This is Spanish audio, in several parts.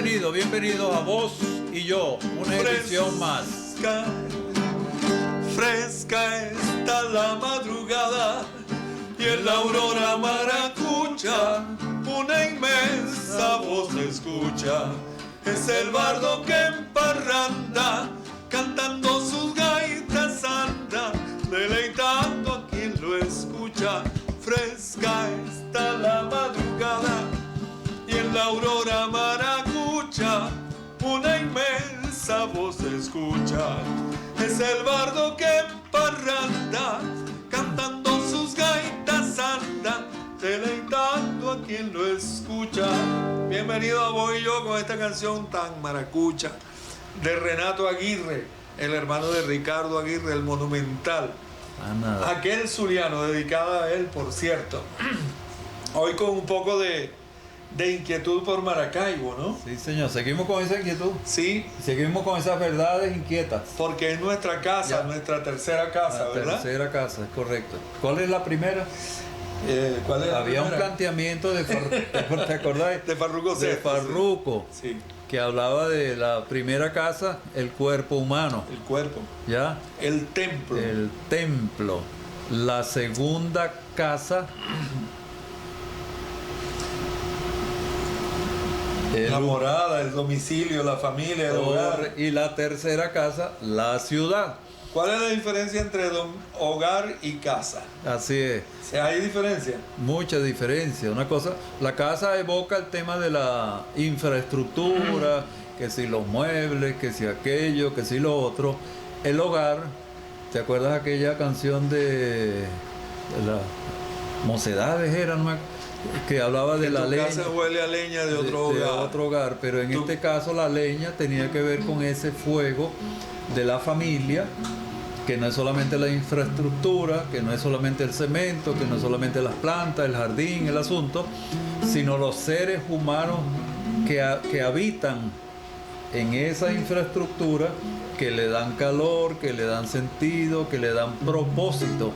bienvenidos a Vos y Yo, una edición más. Fresca está la madrugada y en la aurora maracucha una inmensa voz se escucha. Es el bardo que en parranda, cantando sus gaitas anda, deleitando a quien lo escucha. Fresca está la madrugada y en la aurora maracucha una inmensa voz se escucha. Es el bardo que en parranda, cantando sus gaitas anda, deleitando a quien lo escucha. Bienvenido a Vos y Yo con esta canción tan maracucha de Renato Aguirre, el hermano de Ricardo Aguirre, el monumental. Aquel zuliano, dedicada a él, por cierto. Hoy con un poco de inquietud por Maracaibo, ¿no? Sí, señor, seguimos con esa inquietud. Sí. Seguimos con esas verdades inquietas. Porque es nuestra casa, nuestra tercera casa, ¿verdad? Tercera casa, es correcto. ¿Cuál es la primera? ¿Cuál es la Había primera? un planteamiento ¿te acordás? De Farruko. De Farruko, sí. Que hablaba de la primera casa, el cuerpo humano. El cuerpo. ¿Ya? El templo. El templo. La segunda casa, la morada, el domicilio, la familia, el hogar. Y la tercera casa, la ciudad. ¿Cuál es la diferencia entre hogar y casa? Así es. ¿Hay diferencia? Mucha diferencia. Una cosa, la casa evoca el tema de la infraestructura, que si los muebles, que si aquello, que si lo otro. El hogar, ¿te acuerdas aquella canción de las Mocedades eran, que hablaba de la leña? Tu casa huele a leña de otro hogar. De otro hogar, pero en este caso la leña tenía que ver con ese fuego de la familia, que no es solamente la infraestructura, que no es solamente el cemento, que no es solamente las plantas, el jardín, el asunto, sino los seres humanos que habitan en esa infraestructura, que le dan calor, que le dan sentido, que le dan propósito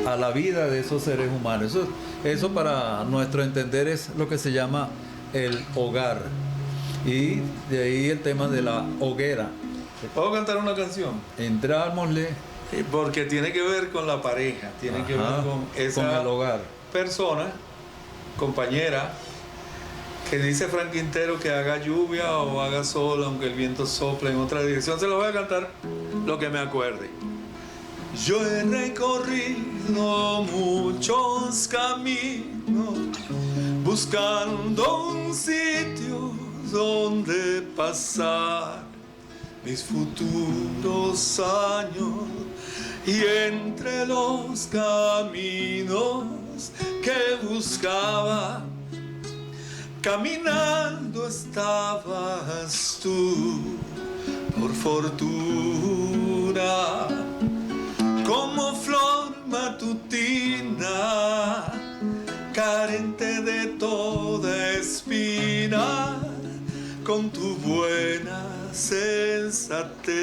a la vida de esos seres humanos. Eso para nuestro entender es lo que se llama el hogar. Y de ahí el tema de la hoguera. ¿Puedo cantar una canción? Entrámosle. Porque tiene que ver con la pareja, tiene que ver con esa con el hogar. Persona, compañera, que dice Frank Quintero que haga lluvia o haga sol, aunque el viento sople en otra dirección. Se lo voy a cantar lo que me acuerde. Yo he recorrido muchos caminos buscando un sitio donde pasar mis futuros años, y entre los caminos que buscaba, caminando estabas tú, por fortuna, como flor matutina, carente de toda espina, con tu buena sensatez.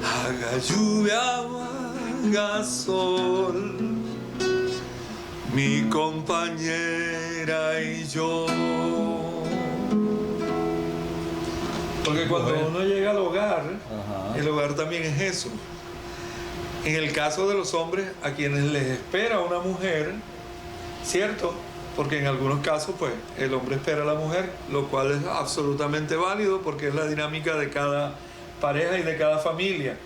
Haga lluvia o haga sol, mi compañera y yo. Porque cuando uno llega al hogar, el hogar también es eso. En el caso de los hombres, a quienes les espera una mujer, ¿cierto? Porque en algunos casos, pues, el hombre espera a la mujer, lo cual es absolutamente válido porque es la dinámica de cada pareja y de cada familia.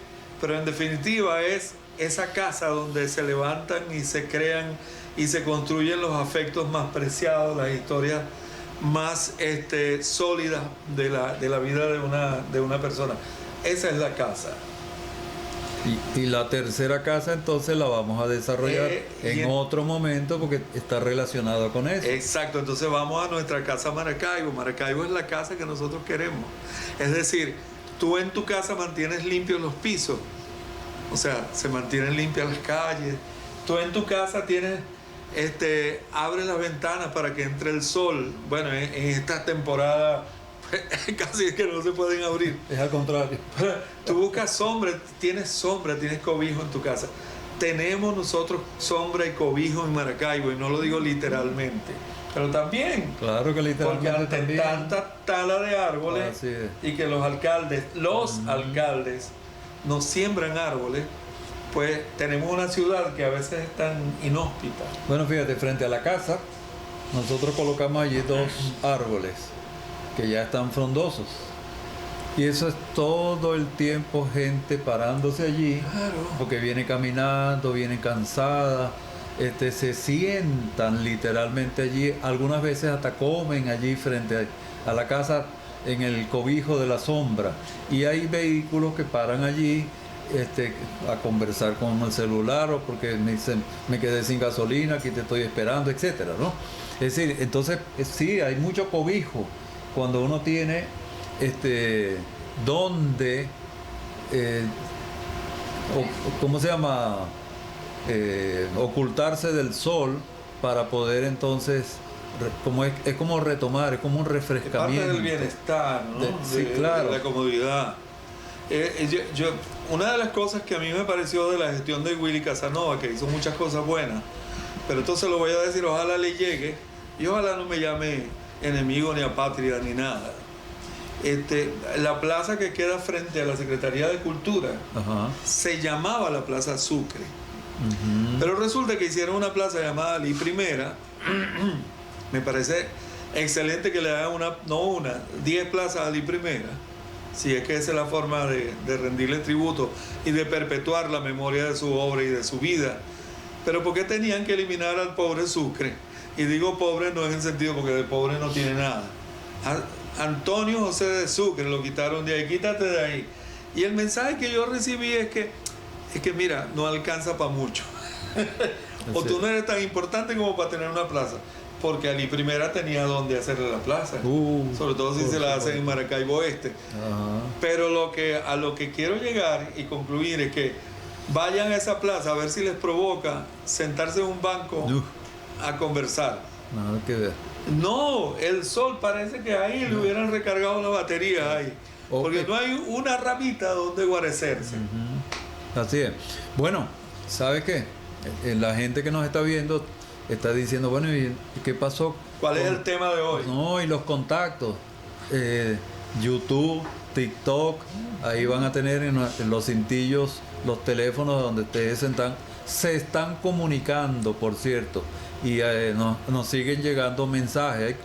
Pero en definitiva es esa casa donde se levantan y se crean y se construyen los afectos más preciados, las historias más sólidas de la vida de una persona. Esa es la casa. Y la tercera casa entonces la vamos a desarrollar en otro momento porque está relacionado con eso. Exacto, entonces vamos a nuestra casa Maracaibo. Maracaibo es la casa que nosotros queremos. Es decir, tú en tu casa mantienes limpios los pisos, o sea, se mantienen limpias las calles. Tú en tu casa tienes, abres las ventanas para que entre el sol. Bueno, en esta temporada casi es que no se pueden abrir. Es al contrario. Tú buscas sombra, tienes cobijo en tu casa. Tenemos nosotros sombra y cobijo en Maracaibo, y no lo digo literalmente. pero también, Claro que porque literalmente ante también. tanta tala de árboles Así es. y que los alcaldes no siembran árboles, pues tenemos una ciudad que a veces es tan inhóspita. Bueno, fíjate, frente a la casa, nosotros colocamos allí 2 árboles que ya están frondosos. Y eso es todo el tiempo gente parándose allí, Claro. porque viene caminando, viene cansada, se sientan literalmente allí, algunas veces hasta comen allí frente a la casa en el cobijo de la sombra. Y hay vehículos que paran allí a conversar con el celular o porque me dicen, me quedé sin gasolina, aquí te estoy esperando, etcétera, ¿no? Es decir, entonces sí, hay mucho cobijo cuando uno tiene donde ¿cómo se llama? Ocultarse del sol para poder entonces es como retomar, es como un Es refrescamiento. parte del bienestar, ¿no? Sí, claro. De la comodidad. Una de las cosas que a mí me pareció de la gestión de Willy Casanova, que hizo muchas cosas buenas, pero entonces lo voy a decir, ojalá le llegue y ojalá no me llame enemigo ni apátrida ni nada. La plaza que queda frente a la Secretaría de Cultura Ajá. se llamaba la Plaza Sucre, Ujú. pero resulta que hicieron una plaza llamada Ali Primera. Me parece excelente que le hagan 10 plazas a Ali Primera, si es que esa es la forma de rendirle tributo y de perpetuar la memoria de su obra y de su vida. Pero ¿por qué tenían que eliminar al pobre Sucre? Y digo pobre no es en sentido porque de pobre no tiene nada. Antonio José de Sucre lo quitaron de ahí, quítate de ahí. Y el mensaje que yo recibí es que mira, no alcanza para mucho. O tú no eres tan importante como para tener una plaza. Porque Ali Primera tenía donde hacerle la plaza. Sobre todo si se la hacen en Maracaibo Oeste. Ajá. Pero a lo que quiero llegar y concluir es que vayan a esa plaza a ver si les provoca sentarse en un banco a conversar. Nada que ver. No, el sol parece que ahí le hubieran recargado la batería ahí. Porque no hay una ramita donde guarecerse. Así es. Bueno, ¿sabes qué? La gente que nos está viendo está diciendo, bueno, ¿y qué pasó? ¿Cuál es el tema de hoy? No, y los contactos. YouTube, TikTok, ahí van a tener en los cintillos los teléfonos donde ustedes se están comunicando, por cierto, y nos siguen llegando mensajes.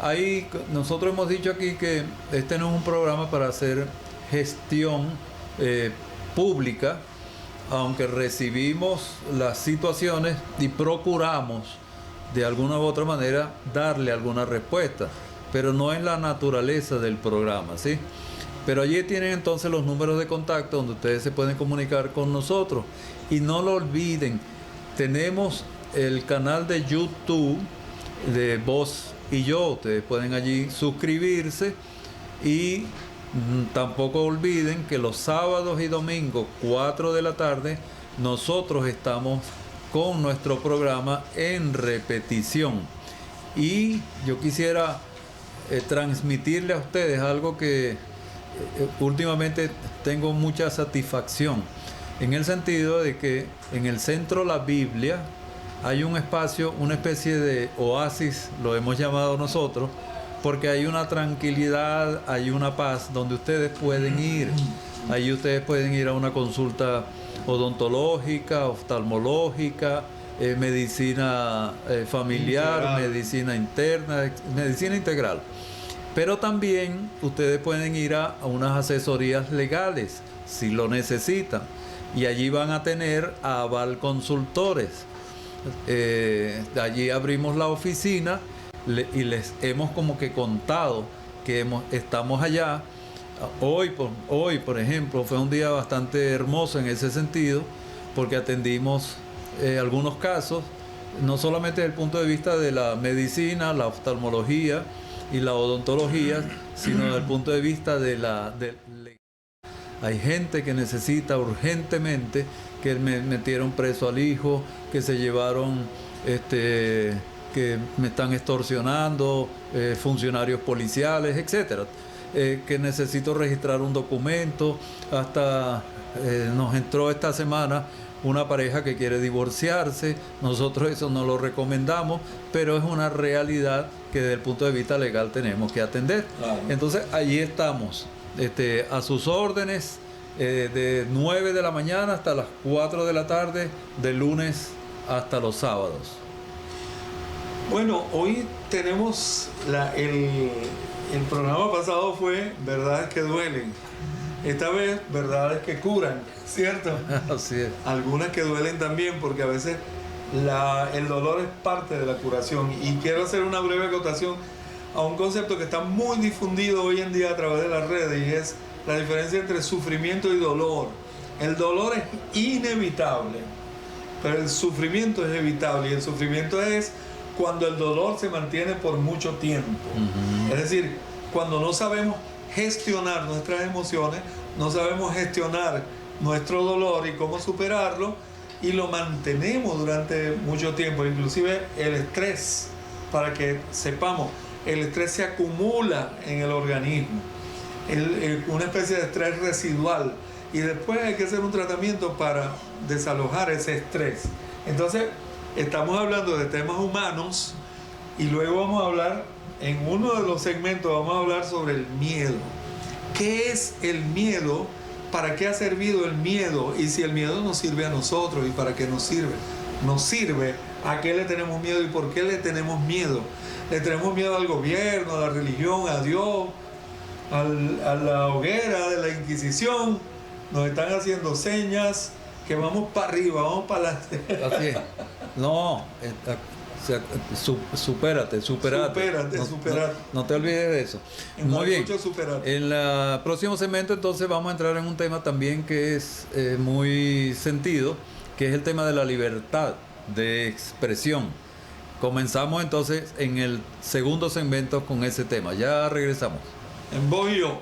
Ahí nosotros hemos dicho aquí que este no es un programa para hacer gestión pública, aunque recibimos las situaciones y procuramos de alguna u otra manera darle alguna respuesta, pero no es la naturaleza del programa, ¿sí? Pero allí tienen entonces los números de contacto donde ustedes se pueden comunicar con nosotros. Y no lo olviden, tenemos el canal de YouTube de Voz y Yo. Ustedes pueden allí suscribirse y tampoco olviden que los sábados y domingos, 4 de la tarde, nosotros estamos con nuestro programa en repetición. Y yo quisiera transmitirle a ustedes algo que últimamente tengo mucha satisfacción, en el sentido de que en el centro La Biblia hay un espacio, una especie de oasis, lo hemos llamado nosotros, porque hay una tranquilidad, hay una paz donde ustedes pueden ir. Ahí ustedes pueden ir a una consulta odontológica, oftalmológica, medicina familiar, integral, medicina interna, medicina integral. Pero también ustedes pueden ir a unas asesorías legales si lo necesitan. Y allí van a tener a Aval Consultores. Allí abrimos la oficina y les hemos como que contado que estamos allá. Hoy, por ejemplo, fue un día bastante hermoso en ese sentido, porque atendimos algunos casos, no solamente desde el punto de vista de la medicina, la oftalmología y la odontología, sino desde el punto de vista hay gente que necesita urgentemente, que metieron preso al hijo, que se llevaron, que me están extorsionando, funcionarios policiales, etcétera. Que necesito registrar un documento. Hasta nos entró esta semana una pareja que quiere divorciarse. Nosotros eso no lo recomendamos, pero es una realidad que desde el punto de vista legal tenemos que atender. Claro. Entonces allí estamos, a sus órdenes, de 9 de la mañana hasta las 4 de la tarde, de lunes hasta los sábados. Bueno, hoy tenemos el programa pasado fue Verdades que duelen. Esta vez, verdades que curan, ¿cierto? Así es. Algunas que duelen también, porque a veces el dolor es parte de la curación. Y quiero hacer una breve acotación a un concepto que está muy difundido hoy en día a través de las redes, y es la diferencia entre sufrimiento y dolor. El dolor es inevitable, pero el sufrimiento es evitable, y el sufrimiento es cuando el dolor se mantiene por mucho tiempo. Uh-huh. Es decir, cuando no sabemos gestionar nuestras emociones, no sabemos gestionar nuestro dolor y cómo superarlo, y lo mantenemos durante mucho tiempo. Inclusive el estrés, para que sepamos, el estrés se acumula en el organismo, una especie de estrés residual, y después hay que hacer un tratamiento para desalojar ese estrés. Entonces, estamos hablando de temas humanos, y luego vamos a hablar, en uno de los segmentos vamos a hablar sobre el miedo. ¿Qué es el miedo? ¿Para qué ha servido el miedo? Y si el miedo nos sirve a nosotros, ¿y para qué nos sirve? Nos sirve. ¿A qué le tenemos miedo y por qué le tenemos miedo? Le tenemos miedo al gobierno, a la religión, a Dios, a la hoguera de la Inquisición. Nos están haciendo señas que vamos para arriba, vamos para adelante. Así es. No, supérate. Supérate. No te olvides de eso. Muy bien. Superate. En el próximo segmento entonces vamos a entrar en un tema también que es muy sentido, que es el tema de la libertad de expresión. Comenzamos entonces en el segundo segmento con ese tema. Ya regresamos. En voz y yo.